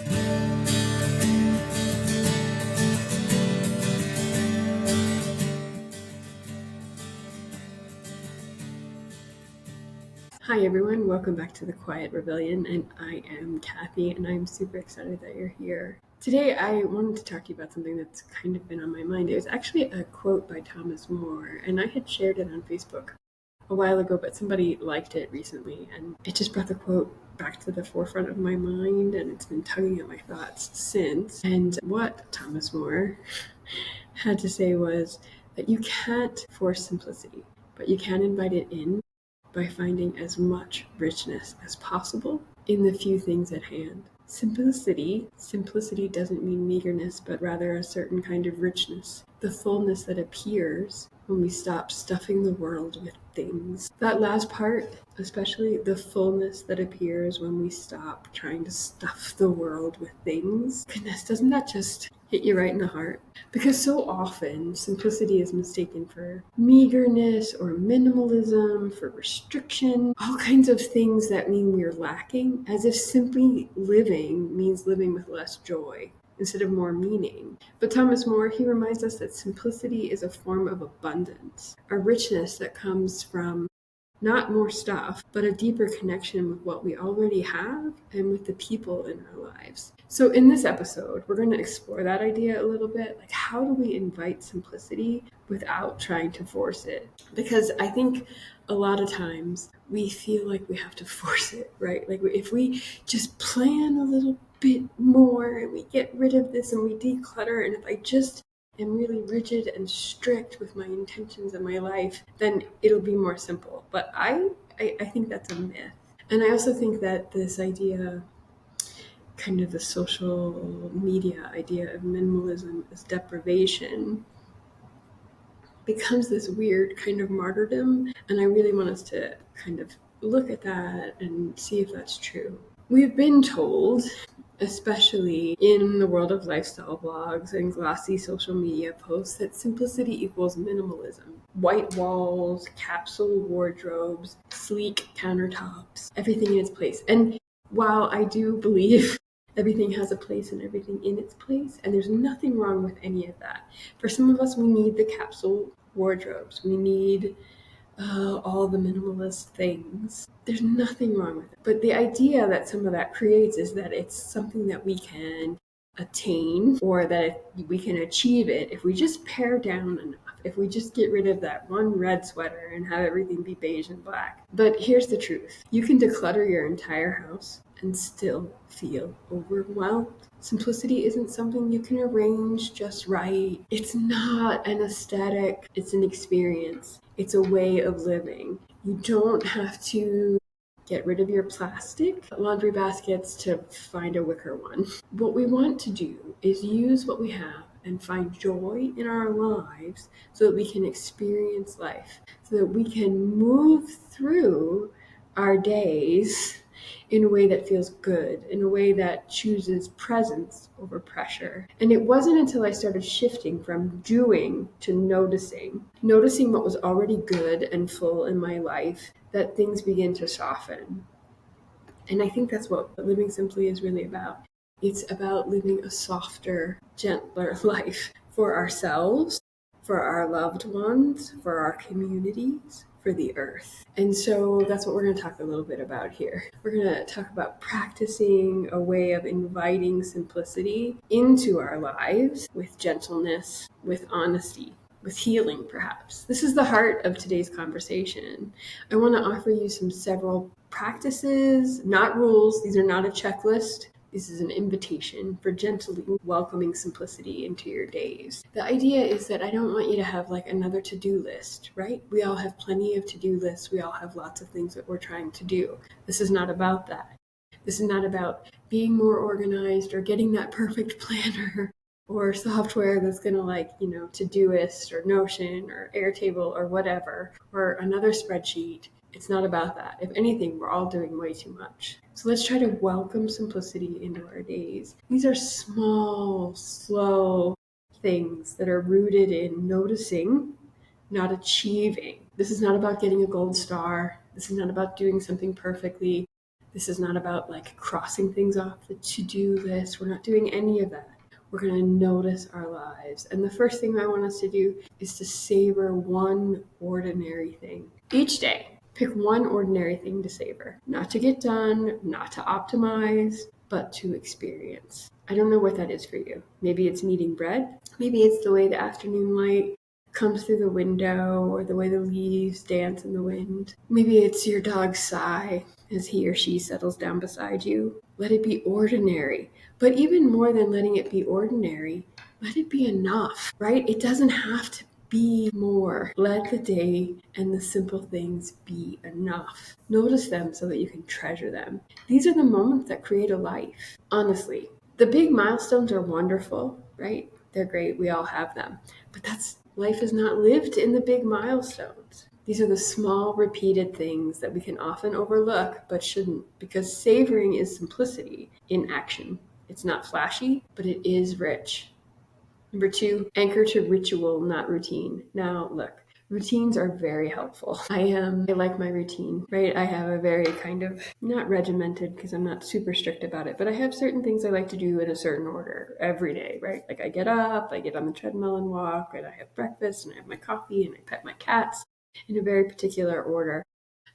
Hi everyone, welcome back to the Quiet Rebellion, and I am Kathie, and I'm super excited that you're here. Today I wanted to talk to you about something that's kind of been on my mind. It was actually a quote by Thomas More, and I had shared it on Facebook a while ago, but somebody liked it recently, and it just brought the quote back to the forefront of my mind, and it's been tugging at my thoughts since. And what Thomas More had to say was that you can't force simplicity, but you can invite it in by finding as much richness as possible in the few things at hand. Simplicity doesn't mean meagerness, but rather a certain kind of richness, the fullness that appears when we stop stuffing the world with things. That last part, especially the fullness that appears when we stop trying to stuff the world with things. Goodness, doesn't that just hit you right in the heart? Because so often simplicity is mistaken for meagerness or minimalism, for restriction, all kinds of things that mean we're lacking, as if simply living means living with less joy instead of more meaning. But Thomas More, he reminds us that simplicity is a form of abundance, a richness that comes from not more stuff, but a deeper connection with what we already have and with the people in our lives. So in this episode, we're going to explore that idea a little bit. Like, how do we invite simplicity without trying to force it? Because I think a lot of times we feel like we have to force it, right? Like if we just plan a little bit more and we get rid of this and we declutter, and if I just am really rigid and strict with my intentions in my life, then it'll be more simple. But I think that's a myth. And I also think that this idea, kind of the social media idea of minimalism as deprivation, becomes this weird kind of martyrdom. And I really want us to kind of look at that and see if that's true. We've been told, especially in the world of lifestyle blogs and glossy social media posts, that simplicity equals minimalism. White walls, capsule wardrobes, sleek countertops, everything in its place. And while I do believe everything has a place and everything in its place, and there's nothing wrong with any of that. For some of us, we need the capsule wardrobes. We need all the minimalist things. There's nothing wrong with it. But the idea that some of that creates is that it's something that we can attain, or that we can achieve it if we just pare down enough, if we just get rid of that one red sweater and have everything be beige and black. But here's the truth. You can declutter your entire house and still feel overwhelmed. Simplicity isn't something you can arrange just right. It's not an aesthetic, it's an experience. It's a way of living. You don't have to get rid of your plastic laundry baskets to find a wicker one. What we want to do is use what we have and find joy in our lives so that we can experience life, so that we can move through our days in a way that feels good, in a way that chooses presence over pressure. And it wasn't until I started shifting from doing to noticing what was already good and full in my life, that things begin to soften. And I think that's what living simply is really about. It's about living a softer, gentler life for ourselves, for our loved ones, for our communities, for the earth. And so that's what we're going to talk a little bit about here. We're going to talk about practicing a way of inviting simplicity into our lives with gentleness, with honesty, with healing, perhaps. This is the heart of today's conversation. I want to offer you several practices, not rules. These are not a checklist. This is an invitation for gently welcoming simplicity into your days. The idea is that I don't want you to have like another to-do list, right? We all have plenty of to-do lists. We all have lots of things that we're trying to do. This is not about that. This is not about being more organized or getting that perfect planner or software that's going to Todoist or Notion or Airtable or whatever, or another spreadsheet. It's not about that. If anything, we're all doing way too much. So let's try to welcome simplicity into our days. These are small, slow things that are rooted in noticing, not achieving. This is not about getting a gold star. This is not about doing something perfectly. This is not about like crossing things off the to-do list. We're not doing any of that. We're going to notice our lives. And the first thing I want us to do is to savor one ordinary thing each day. Pick one ordinary thing to savor, not to get done, not to optimize, but to experience. I don't know what that is for you. Maybe it's kneading bread. Maybe it's the way the afternoon light comes through the window, or the way the leaves dance in the wind. Maybe it's your dog's sigh as he or she settles down beside you. Let it be ordinary. But even more than letting it be ordinary, let it be enough, right? It doesn't have to be more. Let the day and the simple things be enough. Notice them so that you can treasure them. These are the moments that create a life. Honestly, the big milestones are wonderful, right? They're great. We all have them. But life is not lived in the big milestones. These are the small, repeated things that we can often overlook, but shouldn't, because savoring is simplicity in action. It's not flashy, but it is rich. Number 2, anchor to ritual, not routine. Now, look, routines are very helpful. I like my routine, right? I have a very kind of, not regimented because I'm not super strict about it, but I have certain things I like to do in a certain order every day, right? Like I get up, I get on the treadmill and walk, and I have breakfast, and I have my coffee, and I pet my cats in a very particular order.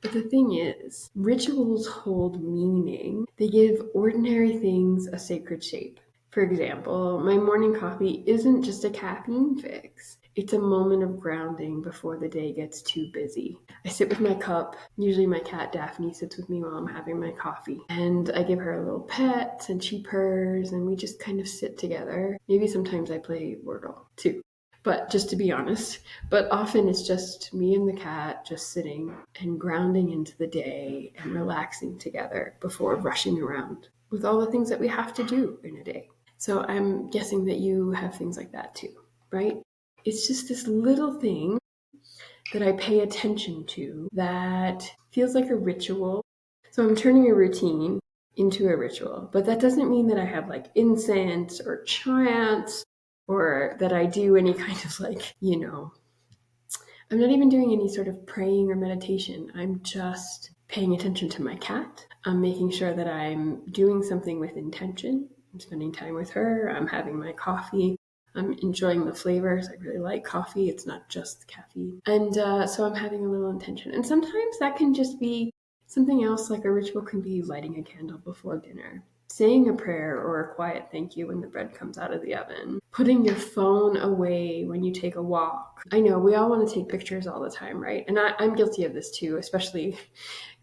But the thing is, rituals hold meaning. They give ordinary things a sacred shape. For example, my morning coffee isn't just a caffeine fix. It's a moment of grounding before the day gets too busy. I sit with my cup. Usually my cat Daphne sits with me while I'm having my coffee. And I give her a little pet, and she purrs, and we just kind of sit together. Maybe sometimes I play Wordle too. But just to be honest, but often it's just me and the cat just sitting and grounding into the day and relaxing together before rushing around with all the things that we have to do in a day. So I'm guessing that you have things like that too, right? It's just this little thing that I pay attention to that feels like a ritual. So I'm turning a routine into a ritual, but that doesn't mean that I have like incense or chants or that I do any kind of like, I'm not even doing any sort of praying or meditation. I'm just paying attention to my cat. I'm making sure that I'm doing something with intention. I'm spending time with her. I'm having my coffee. I'm enjoying the flavors. I really like coffee. It's not just caffeine. And so I'm having a little intention. And sometimes that can just be something else, like a ritual can be lighting a candle before dinner, saying a prayer or a quiet thank you when the bread comes out of the oven, putting your phone away when you take a walk. I know we all want to take pictures all the time, right? And I'm guilty of this too, especially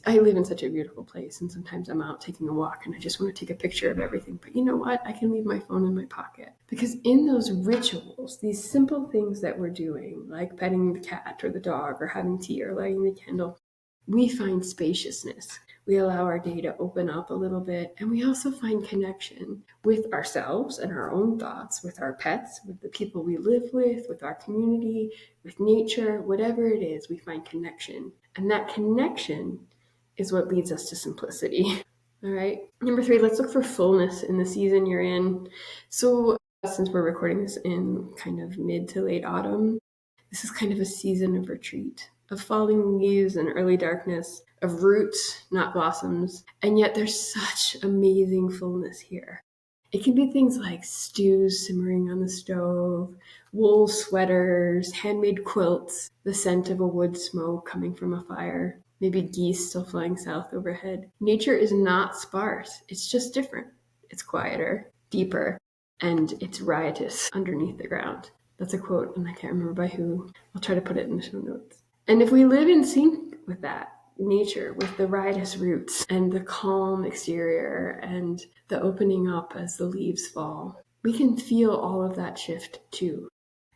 I live in such a beautiful place, and sometimes I'm out taking a walk and I just want to take a picture of everything. But you know what? I can leave my phone in my pocket. Because in those rituals, these simple things that we're doing, like petting the cat or the dog or having tea or lighting the candle, we find spaciousness. We allow our day to open up a little bit, and we also find connection with ourselves and our own thoughts, with our pets, with the people we live with our community, with nature, whatever it is, we find connection. And that connection is what leads us to simplicity. All right. Number 3, let's look for fullness in the season you're in. So since we're recording this in kind of mid to late autumn, this is kind of a season of retreat, of falling leaves and early darkness, of roots, not blossoms. And yet there's such amazing fullness here. It can be things like stews simmering on the stove, wool sweaters, handmade quilts, the scent of a wood smoke coming from a fire, maybe geese still flying south overhead. Nature is not sparse. It's just different. It's quieter, deeper, and it's riotous underneath the ground. That's a quote, and I can't remember by who. I'll try to put it in the show notes. And if we live in sync with that, nature, with the riotous roots and the calm exterior and the opening up as the leaves fall, we can feel all of that shift too.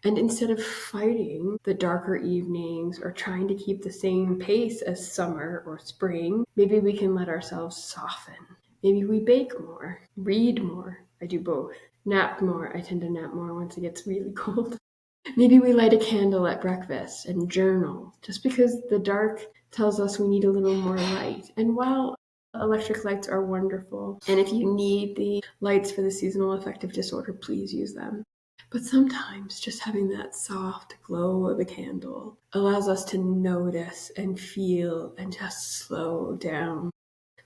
And instead of fighting the darker evenings or trying to keep the same pace as summer or spring, maybe we can let ourselves soften. Maybe we bake more, read more. I do both. Nap more. I tend to nap more once it gets really cold. Maybe we light a candle at breakfast and journal, just because the dark tells us we need a little more light. And while electric lights are wonderful, and if you need the lights for the seasonal affective disorder, please use them. But sometimes just having that soft glow of a candle allows us to notice and feel and just slow down.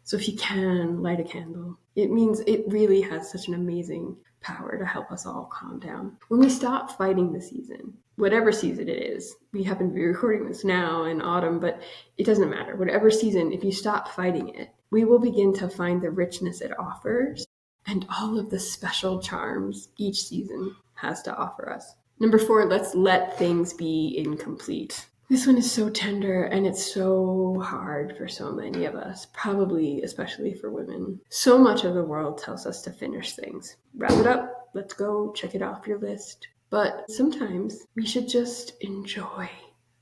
So if you can light a candle, it means it really has such an amazing power to help us all calm down. When we stop fighting the season, whatever season it is, we happen to be recording this now in autumn, but it doesn't matter. Whatever season, if you stop fighting it, we will begin to find the richness it offers and all of the special charms each season has to offer us. Number 4, let's let things be incomplete. This one is so tender and it's so hard for so many of us, probably especially for women. So much of the world tells us to finish things. Wrap it up, let's go, check it off your list. But sometimes we should just enjoy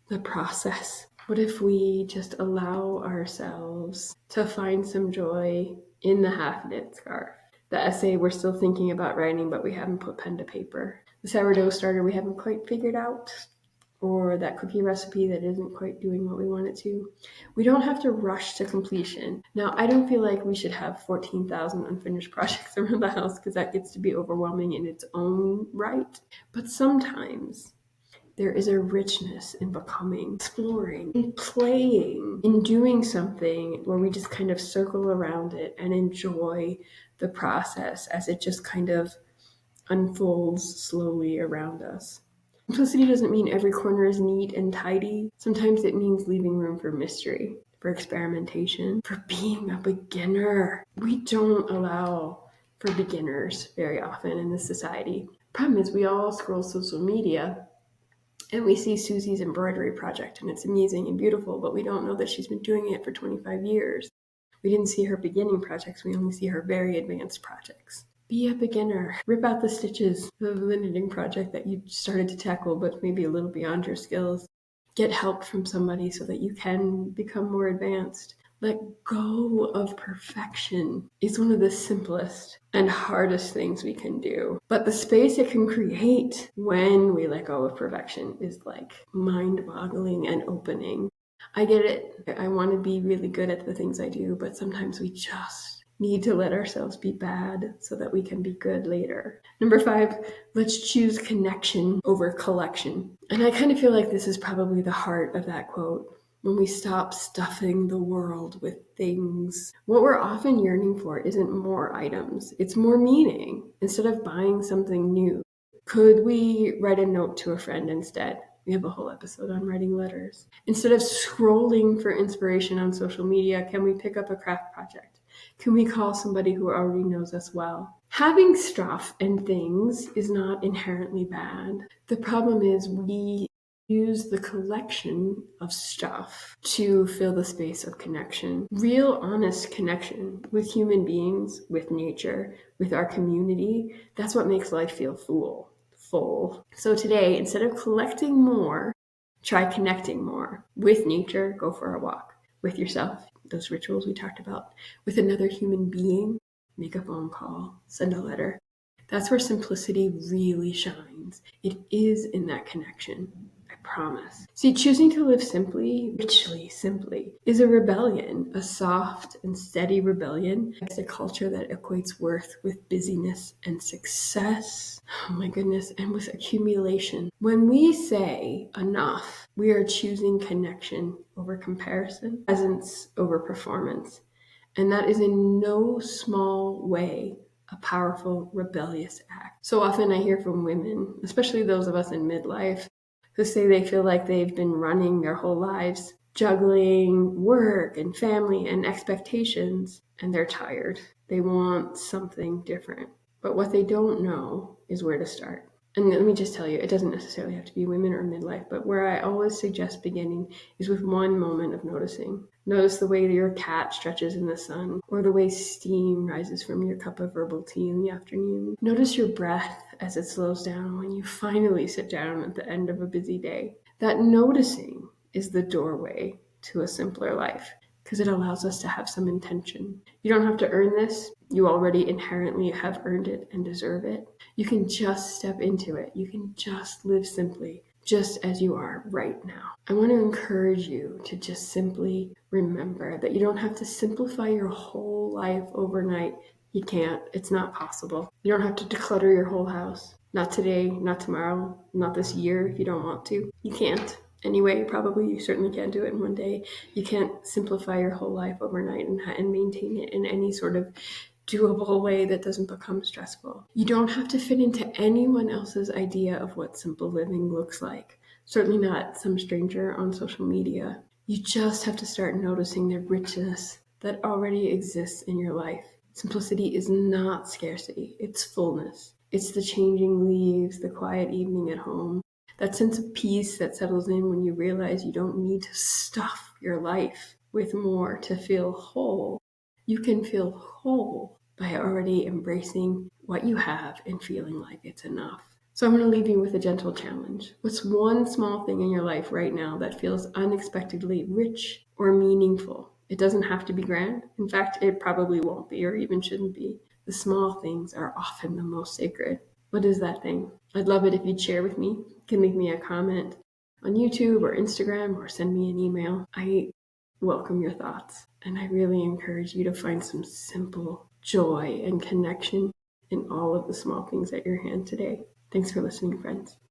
the process. What if we just allow ourselves to find some joy in the half-knit scarf? The essay we're still thinking about writing, but we haven't put pen to paper. The sourdough starter we haven't quite figured out. Or that cookie recipe that isn't quite doing what we want it to. We don't have to rush to completion. Now, I don't feel like we should have 14,000 unfinished projects around the house because that gets to be overwhelming in its own right. But sometimes there is a richness in becoming, exploring, in playing, in doing something where we just kind of circle around it and enjoy the process as it just kind of unfolds slowly around us. Simplicity doesn't mean every corner is neat and tidy. Sometimes it means leaving room for mystery, for experimentation, for being a beginner. We don't allow for beginners very often in this society. Problem is we all scroll social media and we see Susie's embroidery project and it's amazing and beautiful, but we don't know that she's been doing it for 25 years. We didn't see her beginning projects, we only see her very advanced projects. Be a beginner. Rip out the stitches of the knitting project that you started to tackle, but maybe a little beyond your skills. Get help from somebody so that you can become more advanced. Let go of perfection is one of the simplest and hardest things we can do. But the space it can create when we let go of perfection is like mind-boggling and opening. I get it. I want to be really good at the things I do, but sometimes we just need to let ourselves be bad so that we can be good later. Number 5, let's choose connection over collection. And I kind of feel like this is probably the heart of that quote. When we stop stuffing the world with things, what we're often yearning for isn't more items, it's more meaning. Instead of buying something new, could we write a note to a friend instead? We have a whole episode on writing letters. Instead of scrolling for inspiration on social media, can we pick up a craft project? Can we call somebody who already knows us well? Having stuff and things is not inherently bad. The problem is we use the collection of stuff to fill the space of connection. Real, honest connection with human beings, with nature, with our community. That's what makes life feel full. So today, instead of collecting more, try connecting more. With nature, go for a walk. With yourself, those rituals we talked about. With another human being, make a phone call, send a letter. That's where simplicity really shines. It is in that connection. I promise. See, choosing to live simply, richly simply, is a rebellion, a soft and steady rebellion against a culture that equates worth with busyness and success. Oh my goodness, and with accumulation. When we say enough, we are choosing connection over comparison, presence over performance. And that is in no small way a powerful, rebellious act. So often I hear from women, especially those of us in midlife, who say they feel like they've been running their whole lives, juggling work and family and expectations, and they're tired. They want something different. But what they don't know is where to start. And let me just tell you, it doesn't necessarily have to be women or midlife, but where I always suggest beginning is with one moment of noticing. Notice the way your cat stretches in the sun, or the way steam rises from your cup of herbal tea in the afternoon. Notice your breath as it slows down when you finally sit down at the end of a busy day. That noticing is the doorway to a simpler life, because it allows us to have some intention. You don't have to earn this. You already inherently have earned it and deserve it. You can just step into it. You can just live simply, just as you are right now. I want to encourage you to just simply remember that you don't have to simplify your whole life overnight. You can't. It's not possible. You don't have to declutter your whole house. Not today, not tomorrow, not this year if you don't want to. You can't. anyway. Probably you certainly can't do it in one day. You can't simplify your whole life overnight and maintain it in any sort of doable way that doesn't become stressful. You don't have to fit into anyone else's idea of what simple living looks like. Certainly not some stranger on social media. You just have to start noticing the richness that already exists in your life. Simplicity is not scarcity, it's fullness. It's the changing leaves, the quiet evening at home, that sense of peace that settles in when you realize you don't need to stuff your life with more to feel whole. You can feel whole by already embracing what you have and feeling like it's enough. So I'm going to leave you with a gentle challenge. What's one small thing in your life right now that feels unexpectedly rich or meaningful? It doesn't have to be grand. In fact, it probably won't be or even shouldn't be. The small things are often the most sacred. What is that thing? I'd love it if you'd share with me. You can leave me a comment on YouTube or Instagram or send me an email. I welcome your thoughts, and I really encourage you to find some simple joy and connection in all of the small things at your hand today. Thanks for listening, friends.